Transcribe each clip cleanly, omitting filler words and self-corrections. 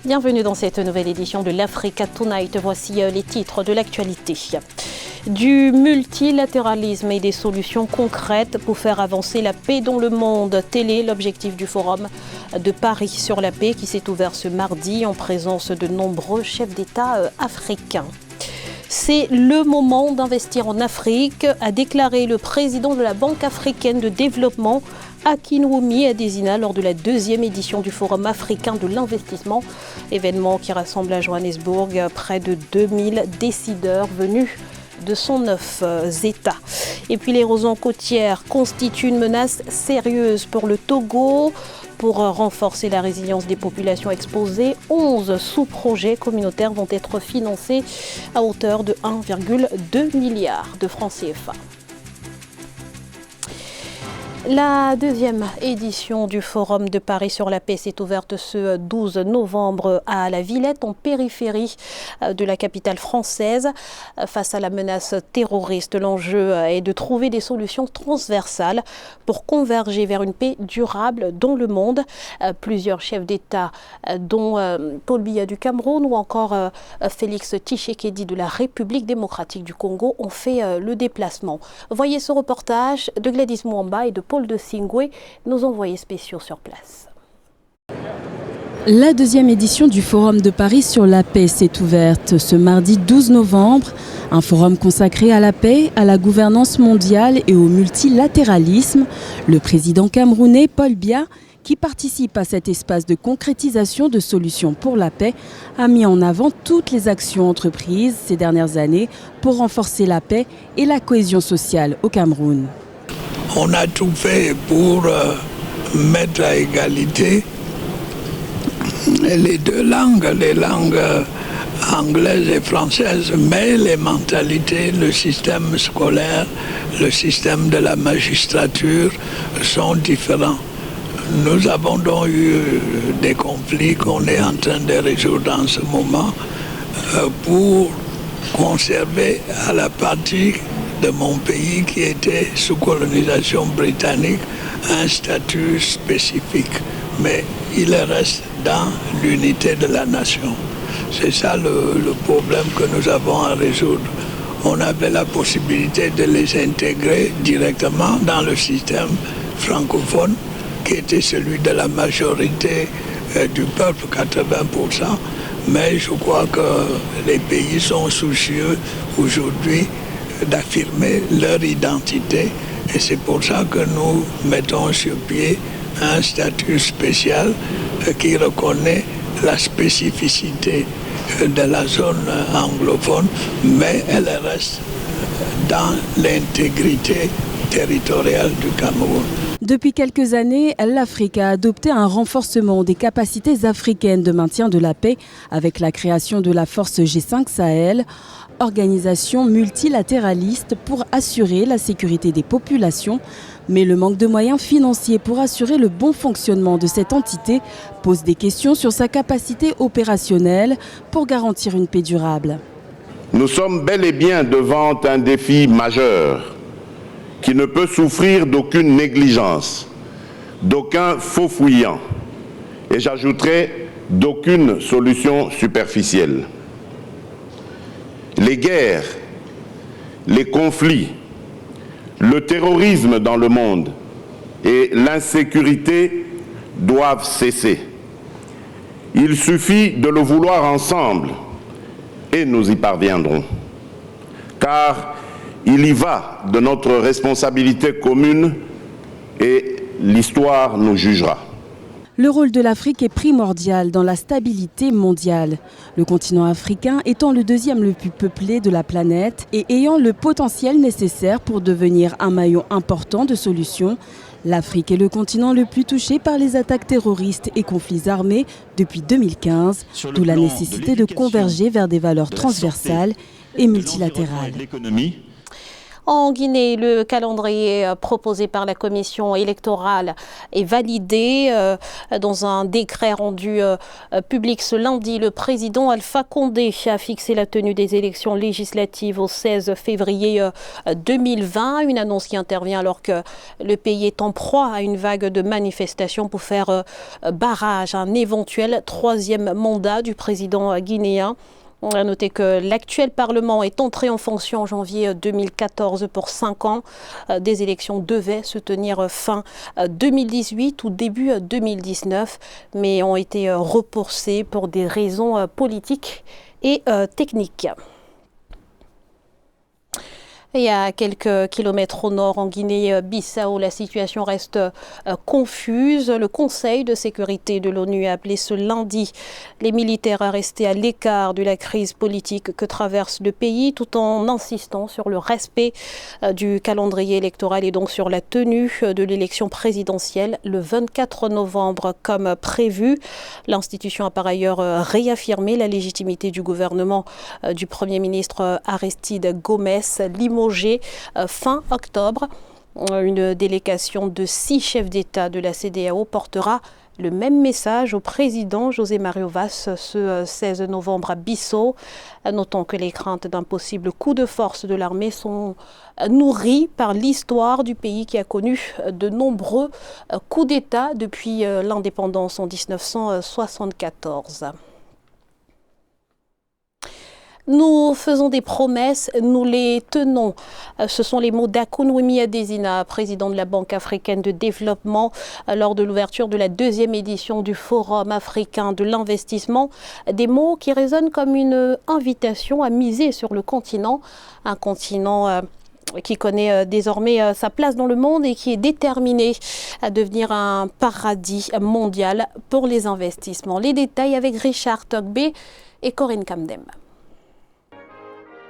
Bienvenue dans cette nouvelle édition de l'Africa Tonight. Voici les titres de l'actualité. Du multilatéralisme et des solutions concrètes pour faire avancer la paix dans le monde. Tel est l'objectif du Forum de Paris sur la paix qui s'est ouvert ce mardi en présence de nombreux chefs d'État africains. C'est le moment d'investir en Afrique, a déclaré le président de la Banque africaine de développement, Akinwumi Adesina, lors de la deuxième édition du Forum africain de l'investissement, événement qui rassemble à Johannesburg près de 2000 décideurs venus de 109 États. Et puis l'érosion côtière constitue une menace sérieuse pour le Togo. Pour renforcer la résilience des populations exposées, 11 sous-projets communautaires vont être financés à hauteur de 1,2 milliard de francs CFA. La deuxième édition du Forum de Paris sur la paix s'est ouverte ce 12 novembre à la Villette, en périphérie de la capitale française. Face à la menace terroriste, l'enjeu est de trouver des solutions transversales pour converger vers une paix durable dans le monde. Plusieurs chefs d'État, dont Paul Biya du Cameroun ou encore Félix Tshisekedi de la République démocratique du Congo, ont fait le déplacement. Voyez ce reportage de Gladys Mwamba et de Paul de Singwe, nos envoyés spéciaux sur place. La deuxième édition du Forum de Paris sur la paix s'est ouverte ce mardi 12 novembre. Un forum consacré à la paix, à la gouvernance mondiale et au multilatéralisme. Le président camerounais Paul Biya, qui participe à cet espace de concrétisation de solutions pour la paix, a mis en avant toutes les actions entreprises ces dernières années pour renforcer la paix et la cohésion sociale au Cameroun. On a tout fait pour mettre à égalité les deux langues, les langues anglaises et françaises, mais les mentalités, le système scolaire, le système de la magistrature sont différents. Nous avons donc eu des conflits qu'on est en train de résoudre en ce moment pour conserver à la partie de mon pays qui était sous colonisation britannique un statut spécifique, mais il reste dans l'unité de la nation. C'est ça le problème que nous avons à résoudre. On avait la possibilité de les intégrer directement dans le système francophone qui était celui de la majorité du peuple, 80%, mais je crois que les pays sont soucieux aujourd'hui d'affirmer leur identité et c'est pour ça que nous mettons sur pied un statut spécial qui reconnaît la spécificité de la zone anglophone, mais elle reste dans l'intégrité territoriale du Cameroun. Depuis quelques années, l'Afrique a adopté un renforcement des capacités africaines de maintien de la paix avec la création de la force G5 Sahel, organisation multilatéraliste pour assurer la sécurité des populations. Mais le manque de moyens financiers pour assurer le bon fonctionnement de cette entité pose des questions sur sa capacité opérationnelle pour garantir une paix durable. Nous sommes bel et bien devant un défi majeur qui ne peut souffrir d'aucune négligence, d'aucun faux fouillant, et j'ajouterai d'aucune solution superficielle. Les guerres, les conflits, le terrorisme dans le monde et l'insécurité doivent cesser. Il suffit de le vouloir ensemble et nous y parviendrons. Car il y va de notre responsabilité commune et l'histoire nous jugera. Le rôle de l'Afrique est primordial dans la stabilité mondiale. Le continent africain étant le deuxième le plus peuplé de la planète et ayant le potentiel nécessaire pour devenir un maillon important de solutions, l'Afrique est le continent le plus touché par les attaques terroristes et conflits armés depuis 2015, d'où la nécessité de converger vers des valeurs transversales et multilatérales. En Guinée, le calendrier proposé par la commission électorale est validé. Dans un décret rendu public ce lundi, le président Alpha Condé a fixé la tenue des élections législatives au 16 février 2020. Une annonce qui intervient alors que le pays est en proie à une vague de manifestations pour faire barrage à un éventuel troisième mandat du président guinéen. On a noté que l'actuel Parlement est entré en fonction en janvier 2014 pour 5 ans. Des élections devaient se tenir fin 2018 ou début 2019, mais ont été repoussées pour des raisons politiques et techniques. Et à quelques kilomètres au nord, en Guinée-Bissau, la situation reste confuse. Le Conseil de sécurité de l'ONU a appelé ce lundi les militaires à rester à l'écart de la crise politique que traverse le pays, tout en insistant sur le respect du calendrier électoral et donc sur la tenue de l'élection présidentielle le 24 novembre comme prévu. L'institution a par ailleurs réaffirmé la légitimité du gouvernement du Premier ministre Aristide Gomes, limogé fin octobre. Une délégation de 6 chefs d'État de la CEDEAO portera le même message au président José Mario Vaz ce 16 novembre à Bissau. Notons que les craintes d'un possible coup de force de l'armée sont nourries par l'histoire du pays qui a connu de nombreux coups d'État depuis l'indépendance en 1974. Nous faisons des promesses, nous les tenons. Ce sont les mots d'Akounwumi Adesina, président de la Banque africaine de développement, lors de l'ouverture de la 2e édition du Forum africain de l'investissement. Des mots qui résonnent comme une invitation à miser sur le continent, un continent qui connaît désormais sa place dans le monde et qui est déterminé à devenir un paradis mondial pour les investissements. Les détails avec Richard Togbe et Corinne Kamdem.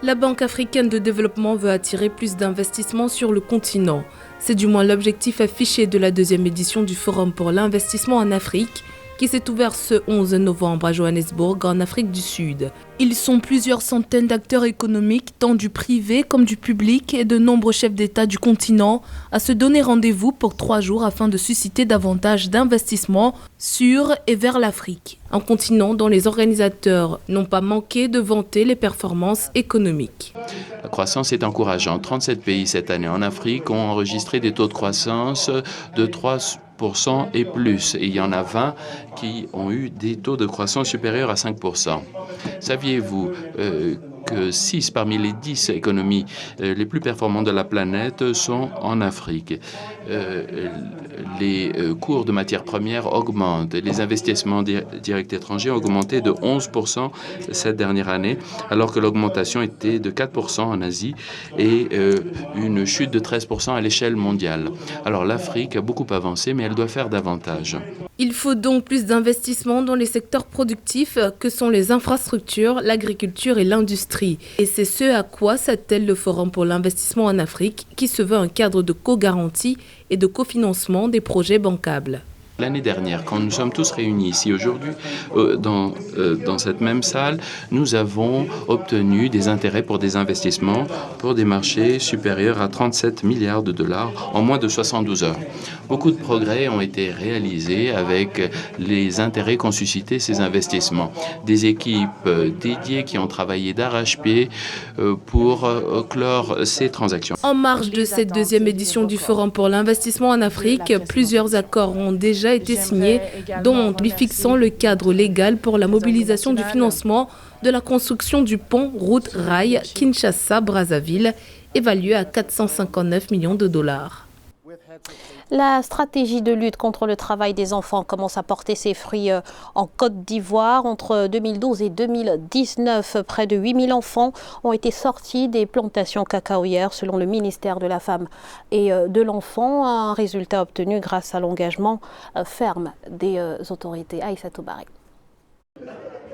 La Banque africaine de développement veut attirer plus d'investissements sur le continent. C'est du moins l'objectif affiché de la 2e édition du Forum pour l'investissement en Afrique, qui s'est ouvert ce 11 novembre à Johannesburg, en Afrique du Sud. Ils sont plusieurs centaines d'acteurs économiques, tant du privé comme du public, et de nombreux chefs d'État du continent à se donner rendez-vous pour 3 jours afin de susciter davantage d'investissements sur et vers l'Afrique. Un continent dont les organisateurs n'ont pas manqué de vanter les performances économiques. La croissance est encourageante. 37 pays cette année en Afrique ont enregistré des taux de croissance de 3% et plus. Et il y en a 20 qui ont eu des taux de croissance supérieurs à 5%. Saviez-vous que 6 parmi les 10 économies les plus performantes de la planète sont en Afrique? Les cours de matières premières augmentent. Les investissements directs étrangers ont augmenté de 11% cette dernière année, alors que l'augmentation était de 4% en Asie et une chute de 13% à l'échelle mondiale. Alors l'Afrique a beaucoup avancé, mais elle doit faire davantage. Il faut donc plus d'investissements dans les secteurs productifs que sont les infrastructures, l'agriculture et l'industrie. Et c'est ce à quoi s'attelle le Forum pour l'investissement en Afrique, qui se veut un cadre de co-garantie et de cofinancement des projets bancables. L'année dernière, quand nous sommes tous réunis ici aujourd'hui, dans cette même salle, nous avons obtenu des intérêts pour des investissements pour des marchés supérieurs à 37 milliards de dollars en moins de 72 heures. Beaucoup de progrès ont été réalisés avec les intérêts qu'ont suscité ces investissements. Des équipes dédiées qui ont travaillé d'arrache-pied pour clore ces transactions. En marge de cette 2e édition du Forum pour l'investissement en Afrique, plusieurs accords ont déjà été signés, dont lui fixant le cadre légal pour la mobilisation du financement de la construction du pont route-rail Kinshasa-Brazzaville, évalué à 459 millions de dollars. La stratégie de lutte contre le travail des enfants commence à porter ses fruits en Côte d'Ivoire. Entre 2012 et 2019, près de 8000 enfants ont été sortis des plantations cacaoyères, selon le ministère de la Femme et de l'Enfant. Un résultat obtenu grâce à l'engagement ferme des autorités. Aïssatou Baré.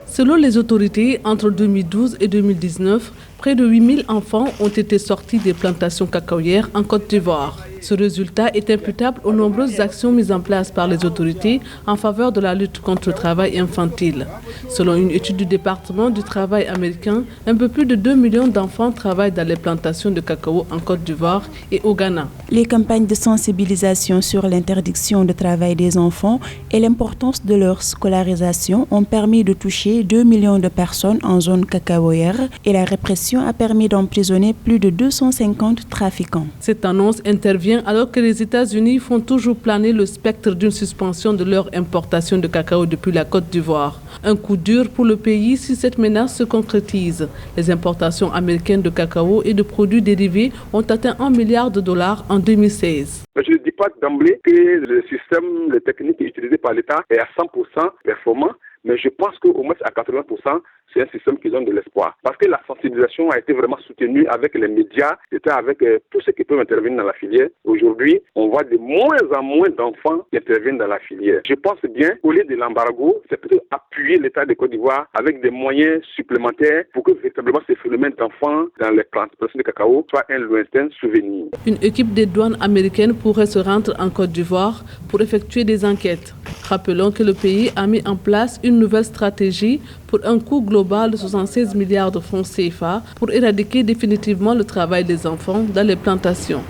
Selon les autorités, entre 2012 et 2019, Près de 8000 enfants ont été sortis des plantations cacaoyères en Côte d'Ivoire. Ce résultat est imputable aux nombreuses actions mises en place par les autorités en faveur de la lutte contre le travail infantile. Selon une étude du département du travail américain, un peu plus de 2 millions d'enfants travaillent dans les plantations de cacao en Côte d'Ivoire et au Ghana. Les campagnes de sensibilisation sur l'interdiction de travail des enfants et l'importance de leur scolarisation ont permis de toucher 2 millions de personnes en zone cacaoyère et la répression a permis d'emprisonner plus de 250 trafiquants. Cette annonce intervient alors que les États-Unis font toujours planer le spectre d'une suspension de leur importation de cacao depuis la Côte d'Ivoire. Un coup dur pour le pays si cette menace se concrétise. Les importations américaines de cacao et de produits dérivés ont atteint $1 milliard en 2016. Je ne dis pas d'emblée que le système, les techniques utilisées par l'État est à 100% performant, mais je pense qu'au moins à 80%, c'est un système qui donne de l'espoir. Parce que la sensibilisation a été vraiment soutenue avec les médias, avec tous ceux qui peuvent intervenir dans la filière. Aujourd'hui, on voit de moins en moins d'enfants qui interviennent dans la filière. Je pense bien, au lieu de l'embargo, c'est plutôt appuyer l'État de Côte d'Ivoire avec des moyens supplémentaires pour que véritablement ces phénomènes d'enfants dans les plantations de cacao soient un lointain souvenir. Une équipe des douanes américaines pourrait se rendre en Côte d'Ivoire pour effectuer des enquêtes. Rappelons que le pays a mis en place une nouvelle stratégie pour un coût global de 76 milliards de francs CFA pour éradiquer définitivement le travail des enfants dans les plantations.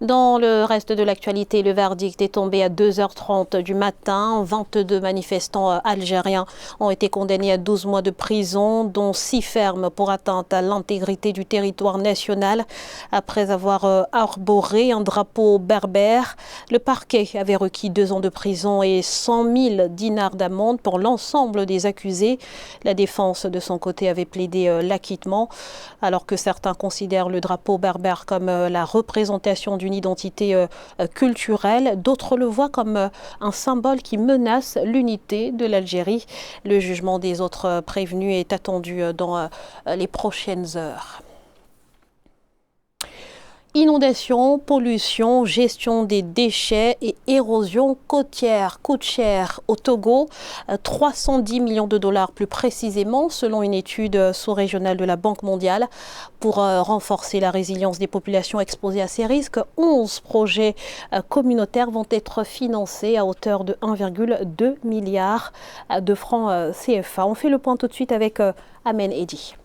Dans le reste de l'actualité, le verdict est tombé à 2h30 du matin. 22 manifestants algériens ont été condamnés à 12 mois de prison, dont 6 fermes pour atteinte à l'intégrité du territoire national. Après avoir arboré un drapeau berbère, le parquet avait requis 2 ans de prison et 100 000 dinars d'amende pour l'ensemble des accusés. La défense, de son côté, avait plaidé l'acquittement, alors que certains considèrent le drapeau berbère comme la représentation d'une identité culturelle. D'autres le voient comme un symbole qui menace l'unité de l'Algérie. Le jugement des autres prévenus est attendu dans les prochaines heures. Inondations, pollution, gestion des déchets et érosion côtière coûtent cher au Togo. 310 millions de dollars plus précisément, selon une étude sous-régionale de la Banque mondiale. Pour renforcer la résilience des populations exposées à ces risques, 11 projets communautaires vont être financés à hauteur de 1,2 milliard de francs CFA. On fait le point tout de suite avec Amen Eddy.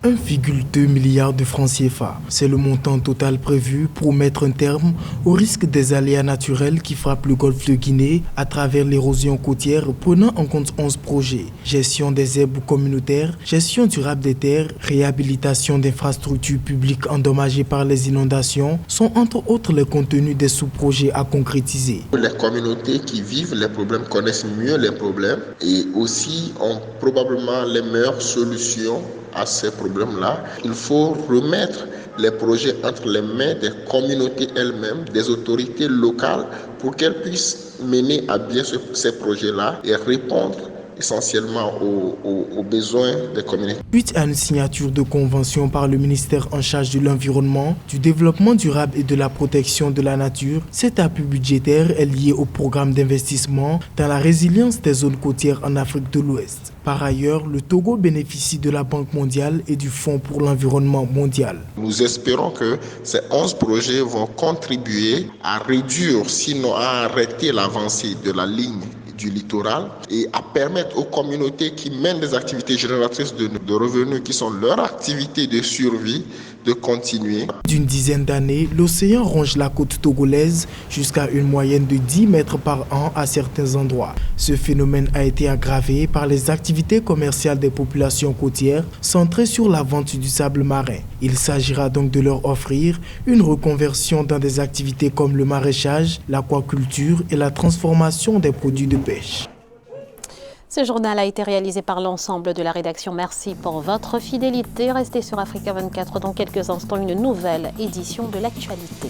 1,2 milliard de francs CFA. C'est le montant total prévu pour mettre un terme au risque des aléas naturels qui frappent le golfe de Guinée à travers l'érosion côtière, prenant en compte 11 projets. Gestion des herbes communautaires, gestion durable des terres, réhabilitation d'infrastructures publiques endommagées par les inondations sont entre autres les contenus des sous-projets à concrétiser. Les communautés qui vivent les problèmes connaissent mieux les problèmes et aussi ont probablement les meilleures solutions à ces problèmes-là. Il faut remettre les projets entre les mains des communautés elles-mêmes, des autorités locales, pour qu'elles puissent mener à bien ces projets-là et répondre essentiellement aux besoins des communautés. Suite à une signature de convention par le ministère en charge de l'environnement, du développement durable et de la protection de la nature, cet appui budgétaire est lié au programme d'investissement dans la résilience des zones côtières en Afrique de l'Ouest. Par ailleurs, le Togo bénéficie de la Banque mondiale et du Fonds pour l'environnement mondial. Nous espérons que ces 11 projets vont contribuer à réduire, sinon à arrêter l'avancée de la ligne du littoral et à permettre aux communautés qui mènent des activités génératrices de revenus qui sont leur activité de survie de continuer. D'une dizaine d'années, l'océan ronge la côte togolaise jusqu'à une moyenne de 10 mètres par an à certains endroits. Ce phénomène a été aggravé par les activités commerciales des populations côtières centrées sur la vente du sable marin. Il s'agira donc de leur offrir une reconversion dans des activités comme le maraîchage, l'aquaculture et la transformation des produits de pêche. Ce journal a été réalisé par l'ensemble de la rédaction. Merci pour votre fidélité. Restez sur Africa 24 dans quelques instants, une nouvelle édition de l'actualité.